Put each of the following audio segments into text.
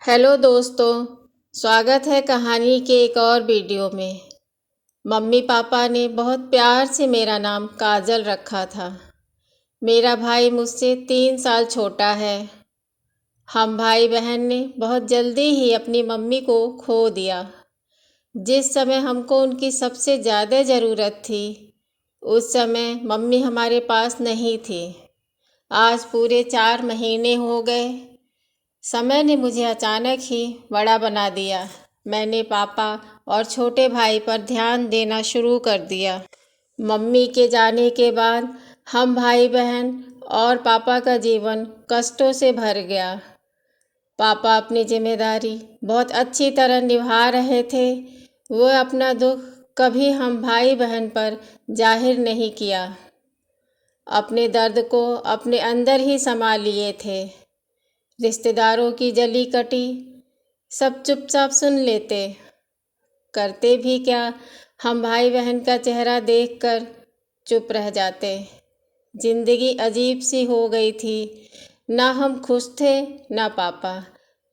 Hello दोस्तों, स्वागत है कहानी के एक और वीडियो में। मम्मी पापा ने बहुत प्यार से मेरा नाम काजल रखा था। मेरा भाई मुझसे 3 साल छोटा है। हम भाई बहन ने बहुत जल्दी ही अपनी मम्मी को खो दिया। जिस समय हमको उनकी सबसे ज़्यादा ज़रूरत थी, उस समय मम्मी हमारे पास नहीं थी। आज पूरे 4 महीने हो गए। समय ने मुझे अचानक ही बड़ा बना दिया। मैंने पापा और छोटे भाई पर ध्यान देना शुरू कर दिया। मम्मी के जाने के बाद हम भाई बहन और पापा का जीवन कष्टों से भर गया। पापा अपनी जिम्मेदारी बहुत अच्छी तरह निभा रहे थे। वो अपना दुख कभी हम भाई बहन पर जाहिर नहीं किया। अपने दर्द को अपने अंदर ही संभाल लिए थे। रिश्तेदारों की जली कटी सब चुपचाप सुन लेते। करते भी क्या, हम भाई बहन का चेहरा देखकर चुप रह जाते। जिंदगी अजीब सी हो गई थी। ना हम खुश थे ना पापा,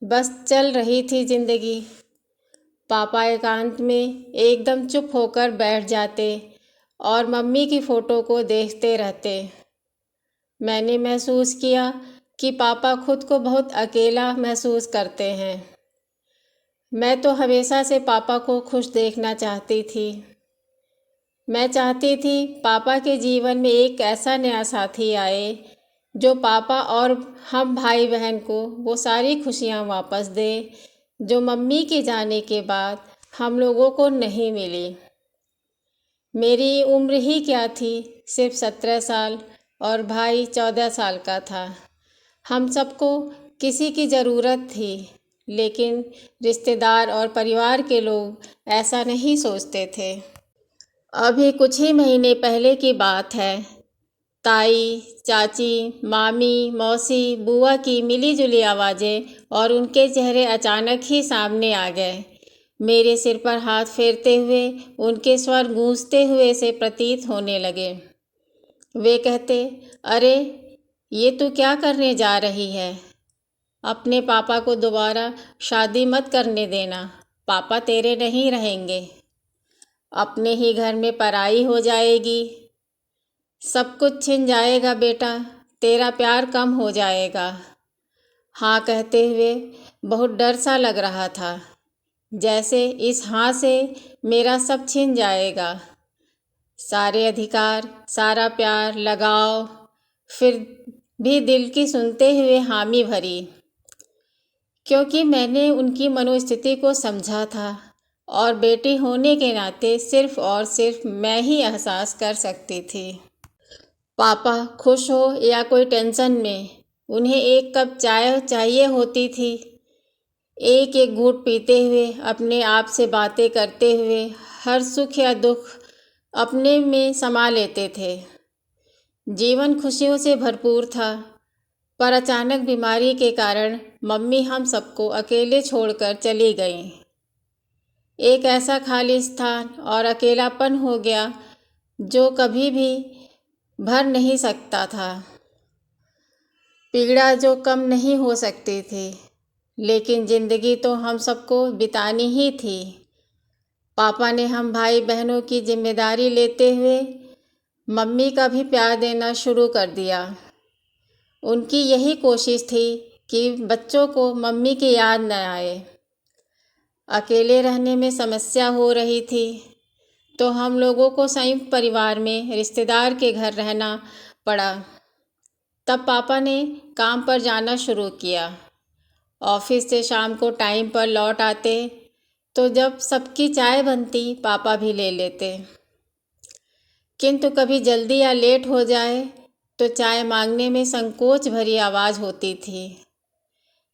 बस चल रही थी जिंदगी। पापा एकांत में एकदम चुप होकर बैठ जाते और मम्मी की फ़ोटो को देखते रहते। मैंने महसूस किया कि पापा खुद को बहुत अकेला महसूस करते हैं। मैं तो हमेशा से पापा को खुश देखना चाहती थी। मैं चाहती थी पापा के जीवन में एक ऐसा नया साथी आए जो पापा और हम भाई बहन को वो सारी खुशियाँ वापस दे जो मम्मी के जाने के बाद हम लोगों को नहीं मिली। मेरी उम्र ही क्या थी, सिर्फ 17 साल, और भाई 14 साल का था। हम सबको किसी की ज़रूरत थी, लेकिन रिश्तेदार और परिवार के लोग ऐसा नहीं सोचते थे। अभी कुछ ही महीने पहले की बात है। ताई, चाची, मामी, मौसी, बुआ की मिली-जुली आवाज़ें और उनके चेहरे अचानक ही सामने आ गए। मेरे सिर पर हाथ फेरते हुए उनके स्वर गूंजते हुए से प्रतीत होने लगे। वे कहते, अरे ये तू क्या करने जा रही है? अपने पापा को दोबारा शादी मत करने देना। पापा तेरे नहीं रहेंगे। अपने ही घर में पराई हो जाएगी। सब कुछ छिन जाएगा बेटा, तेरा प्यार कम हो जाएगा। हाँ कहते हुए बहुत डर सा लग रहा था, जैसे इस हाँ से मेरा सब छिन जाएगा। सारे अधिकार, सारा प्यार, लगाव, फिर भी दिल की सुनते हुए हामी भरी, क्योंकि मैंने उनकी मनोस्थिति को समझा था और बेटी होने के नाते सिर्फ और सिर्फ मैं ही एहसास कर सकती थी। पापा खुश हो या कोई टेंशन में, उन्हें एक कप चाय चाहिए होती थी। एक एक घूंट पीते हुए, अपने आप से बातें करते हुए हर सुख या दुख अपने में समा लेते थे। जीवन खुशियों से भरपूर था, पर अचानक बीमारी के कारण मम्मी हम सबको अकेले छोड़कर चली गईं। एक ऐसा खाली स्थान और अकेलापन हो गया जो कभी भी भर नहीं सकता था। पीड़ा जो कम नहीं हो सकती थी, लेकिन ज़िंदगी तो हम सबको बितानी ही थी। पापा ने हम भाई बहनों की जिम्मेदारी लेते हुए मम्मी का भी प्यार देना शुरू कर दिया। उनकी यही कोशिश थी कि बच्चों को मम्मी की याद न आए। अकेले रहने में समस्या हो रही थी, तो हम लोगों को संयुक्त परिवार में रिश्तेदार के घर रहना पड़ा। तब पापा ने काम पर जाना शुरू किया। ऑफिस से शाम को टाइम पर लौट आते, तो जब सबकी चाय बनती पापा भी ले लेते। किंतु कभी जल्दी या लेट हो जाए तो चाय मांगने में संकोच भरी आवाज़ होती थी।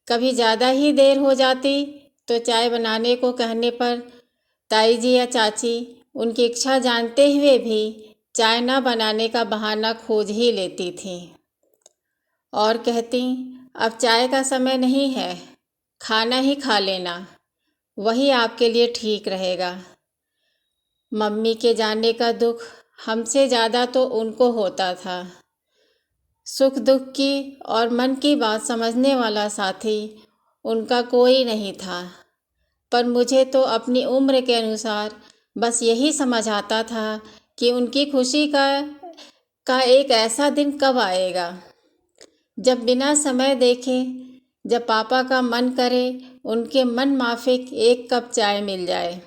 कभी ज़्यादा ही देर हो जाती तो चाय बनाने को कहने पर ताई जी या चाची उनकी इच्छा जानते हुए भी चाय न बनाने का बहाना खोज ही लेती थी और कहती, अब चाय का समय नहीं है, खाना ही खा लेना, वही आपके लिए ठीक रहेगा। मम्मी के जाने का दुख हमसे ज़्यादा तो उनको होता था। सुख दुख की और मन की बात समझने वाला साथी उनका कोई नहीं था। पर मुझे तो अपनी उम्र के अनुसार बस यही समझ आता था कि उनकी खुशी का एक ऐसा दिन कब आएगा जब बिना समय देखे, जब पापा का मन करे उनके मन माफिक एक कप चाय मिल जाए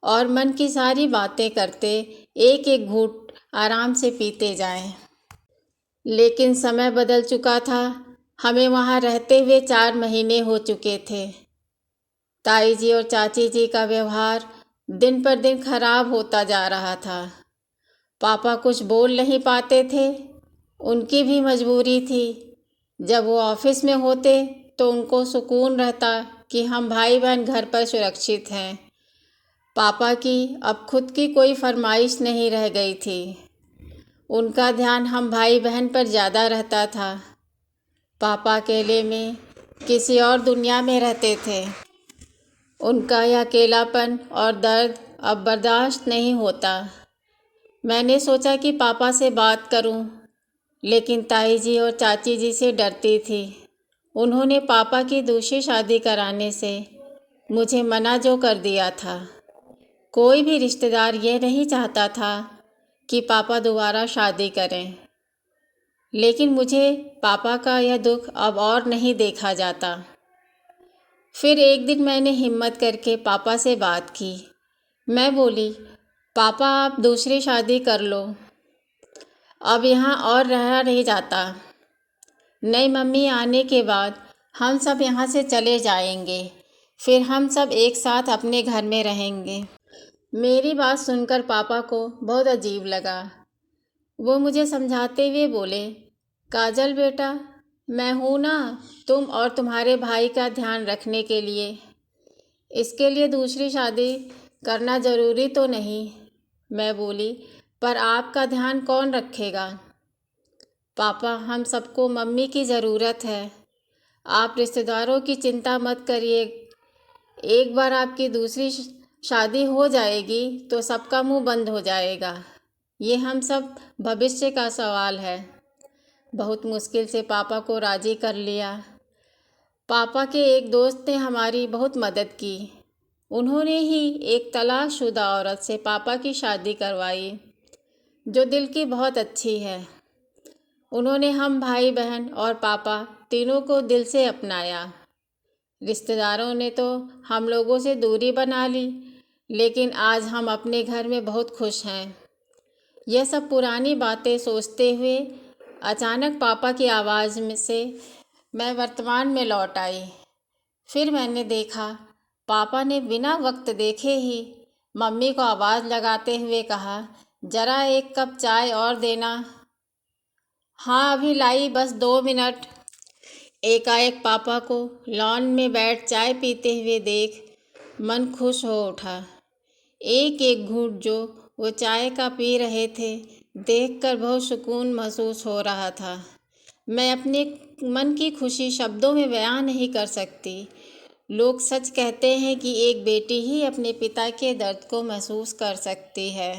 और मन की सारी बातें करते एक एक घूंट आराम से पीते जाएं। लेकिन समय बदल चुका था। हमें वहाँ रहते हुए 4 महीने हो चुके थे। ताई जी और चाची जी का व्यवहार दिन पर दिन खराब होता जा रहा था। पापा कुछ बोल नहीं पाते थे, उनकी भी मजबूरी थी। जब वो ऑफिस में होते तो उनको सुकून रहता कि हम भाई बहन घर पर सुरक्षित हैं। पापा की अब खुद की कोई फरमाइश नहीं रह गई थी। उनका ध्यान हम भाई बहन पर ज़्यादा रहता था। पापा अकेले में किसी और दुनिया में रहते थे। उनका यह अकेलापन और दर्द अब बर्दाश्त नहीं होता। मैंने सोचा कि पापा से बात करूं, लेकिन ताई जी और चाची जी से डरती थी। उन्होंने पापा की दूसरी शादी कराने से मुझे मना जो कर दिया था। कोई भी रिश्तेदार ये नहीं चाहता था कि पापा दोबारा शादी करें, लेकिन मुझे पापा का यह दुख अब और नहीं देखा जाता। फिर एक दिन मैंने हिम्मत करके पापा से बात की। मैं बोली, पापा आप दूसरी शादी कर लो, अब यहाँ और रहा नहीं जाता। नई मम्मी आने के बाद हम सब यहाँ से चले जाएंगे, फिर हम सब एक साथ अपने घर में रहेंगे। मेरी बात सुनकर पापा को बहुत अजीब लगा। वो मुझे समझाते हुए बोले, काजल बेटा, मैं हूँ ना तुम और तुम्हारे भाई का ध्यान रखने के लिए। इसके लिए दूसरी शादी करना ज़रूरी तो नहीं। मैं बोली, पर आपका ध्यान कौन रखेगा? पापा, हम सबको मम्मी की ज़रूरत है। आप रिश्तेदारों की चिंता मत करिए। एक बार आपकी दूसरी शादी हो जाएगी तो सबका मुंह बंद हो जाएगा। ये हम सब भविष्य का सवाल है। बहुत मुश्किल से पापा को राज़ी कर लिया। पापा के एक दोस्त ने हमारी बहुत मदद की। उन्होंने ही एक तलाकशुदा औरत से पापा की शादी करवाई, जो दिल की बहुत अच्छी है। उन्होंने हम भाई बहन और पापा तीनों को दिल से अपनाया। रिश्तेदारों ने तो हम लोगों से दूरी बना ली, लेकिन आज हम अपने घर में बहुत खुश हैं। यह सब पुरानी बातें सोचते हुए अचानक पापा की आवाज़ में से मैं वर्तमान में लौट आई। फिर मैंने देखा पापा ने बिना वक्त देखे ही मम्मी को आवाज़ लगाते हुए कहा, ज़रा एक कप चाय और देना। हाँ अभी लाई, बस 2 मिनट। एकाएक पापा को लॉन में बैठ चाय पीते हुए देख मन खुश हो उठा। एक एक घूंट जो वो चाय का पी रहे थे, देखकर बहुत सुकून महसूस हो रहा था। मैं अपने मन की खुशी शब्दों में बयां नहीं कर सकती। लोग सच कहते हैं कि एक बेटी ही अपने पिता के दर्द को महसूस कर सकती है।